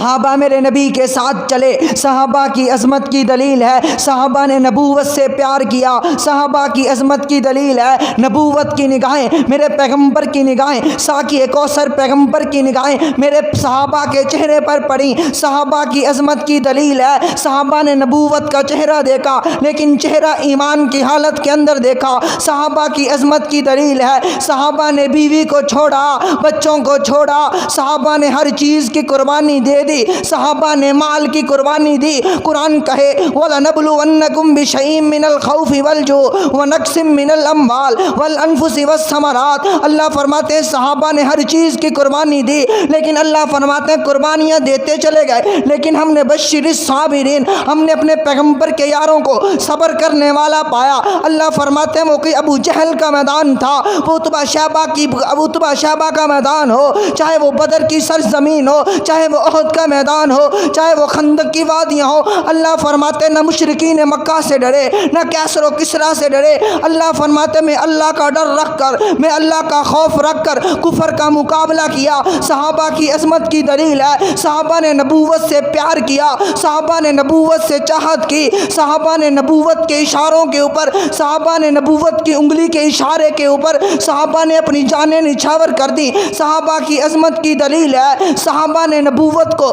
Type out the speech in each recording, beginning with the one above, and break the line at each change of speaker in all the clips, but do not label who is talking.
صحابہ میرے نبی کے ساتھ چلے، صحابہ کی عظمت کی دلیل ہے صحابہ نے نبوت سے پیار کیا، صحابہ کی عظمت کی دلیل ہے نبوت کی نگاہیں میرے پیغمبر کی نگاہیں، ساقی کوثر پیغمبر کی نگاہیں میرے صحابہ کے چہرے پر پڑیں، صحابہ کی عظمت کی دلیل ہے صحابہ نے نبوت کا چہرہ دیکھا لیکن چہرہ ایمان کی حالت کے اندر دیکھا، صحابہ کی عظمت کی دلیل ہے صحابہ نے بیوی کو چھوڑا، بچوں کو چھوڑا، صحابہ نے ہر چیز کی قربانی دے دی، صحابہ نے مال کی قربانی دی۔ قرآن کہے وَلَنَبْلُوَنَّكُمْ بِشَيْءٍ مِّنَ الْخَوْفِ وَالْجُوعِ وَنَقْصٍ مِّنَ الْأَمْوَالِ وَالْأَنفُسِ وَالثَّمَرَاتِ۔ اللہ فرماتے ہیں صحابہ نے ہر چیز کی قربانی دی، لیکن اللہ فرماتے ہیں قربانیاں دیتے چلے گئے، لیکن ہم نے بشر الصابرین، ہم نے اپنے پیغمبر کے یاروں کو صبر کرنے والا پایا۔ اللہ فرماتے ہیں وہ کوئی ابو جہل کا میدان تھا، وہ اتبا شیبہ کا میدان ہو، چاہے وہ بدر کی سرزمین ہو، چاہے وہ احد کا میدان ہو، چاہے وہ خندق کی وادیاں ہو، اللہ فرماتے نہ مشرکین مکہ سے ڈرے، نہ کیسر و کسریٰ سے ڈرے۔ اللہ فرماتے میں اللہ کا ڈر رکھ کر، میں اللہ کا خوف رکھ کر کفر کا مقابلہ کیا۔ صحابہ کی عظمت کی دلیل ہے صحابہ نے نبوت سے پیار کیا، صحابہ نے نبوت سے چاہت کی، صحابہ نے نبوت کے اشاروں کے اوپر، صحابہ نے نبوت کی انگلی کے اشارے کے اوپر صحابہ نے اپنی جانیں نچھاور کر دی۔ صحابہ کی عظمت کی دلیل ہے صحابہ نے نبوت کو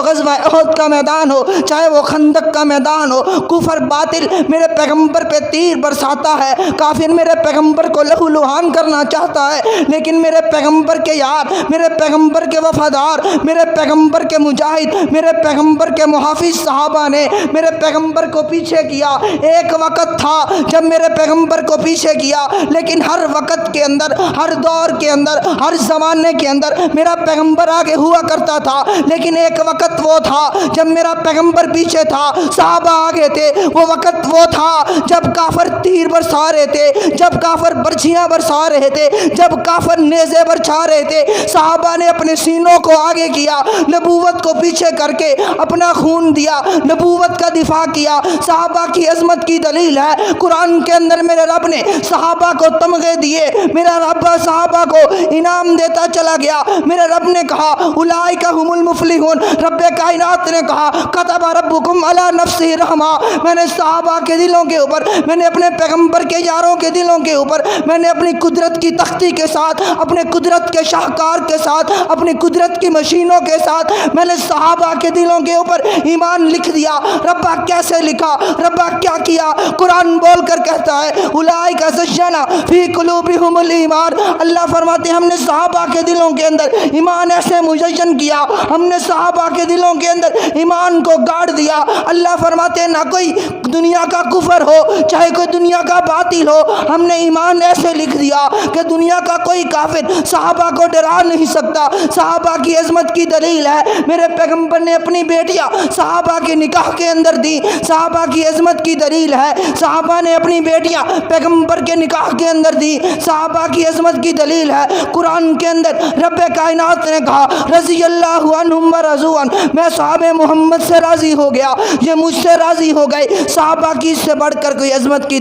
غزوہ احد کا میدان ہو، چاہے وہ خندق کا میدان ہو، کفر باطل میرے پیغمبر پہ تیر برساتا ہے، کافر میرے پیغمبر کو لہو لہان کرنا چاہتا ہے، لیکن میرے پیغمبر کے یار، میرے پیغمبر کے وفادار، میرے پیغمبر کے مجاہد، میرے پیغمبر کے محافظ صحابہ نے میرے پیغمبر کو پیچھے کیا۔ ایک وقت تھا جب میرے پیغمبر کو پیچھے کیا، لیکن ہر وقت کے اندر، ہر دور کے اندر، ہر زمانے کے اندر میرا پیغمبر آگے ہوا کرتا تھا، لیکن ایک وقت وہ تھا جب میرا پیغمبر پیچھے تھا، صحابہ آگے تھے۔ وہ وقت وہ تھا جب کافر تیر برسا رہے تھے، جب کافر برچھیاں برسا رہے تھے، جب کافر نیزے برچھا رہے تھے، صحابہ نے اپنے سینوں کو آگے کیا، نبوت کو پیچھے کر کے اپنا خون دیا، نبوت کا دفاع کیا۔ صحابہ کی عظمت کی دلیل ہے قرآن کے اندر میرے رب نے صحابہ کو تمغے دیے، میرا رب صحابہ کو انعام دیتا چلا گیا۔ میرے رب نے کہا اولئک هم المفلحون، رب کائنات نے کہا کتب ربکم علی نفسہ رحمہ، میں نے صحابہ کے دلوں کے اوپر، میں نے اپنے پیغمبر کے یاروں کے دلوں کے اوپر، میں نے اپنی قدرت کی تختی کے ساتھ، اپنے قدرت کے شاہکار کے ساتھ، اپنی قدرت کی مشینوں کے ساتھ میں نے صحابہ کے دلوں کے اوپر ایمان لکھ دیا۔ ربا کیسے لکھا، ربا کیا کیا؟ قرآن بول کر کہتا ہے اولئک زین فی قلوبہم الایمان، اللہ فرماتے ہیں ہم نے صحابہ کے دلوں کے اندر ایمان ایسے مزین کیا، ہم نے صحابہ کے دلوں کے اندر ایمان کو گاڑ دیا۔ اللہ فرماتے ہیں نہ کوئی دنیا کا کفر ہو، چاہے کوئی دنیا کا باطل ہو، ہم نے ایمان ایسے لکھ دیا کہ دنیا کا کوئی کافر صحابہ کو ڈرا نہیں سکتا۔ صحابہ کی عظمت کی دلیل ہے میرے پیغمبر نے اپنی بیٹیاں صحابہ کے نکاح کے اندر دی، صحابہ کی عظمت کی دلیل ہے صحابہ نے اپنی بیٹیاں پیغمبر کے نکاح کے اندر دی، صحابہ کی عظمت کی دلیل ہے قرآن کے اندر رب کائنات نے کہا رضی اللہ عنہم ورضوا عنہ، میں صحابہ محمد سے راضی ہو گیا، یہ مجھ سے راضی ہو گئے۔ صحابہ کی اس سے بڑھ کر کوئی عظمت کی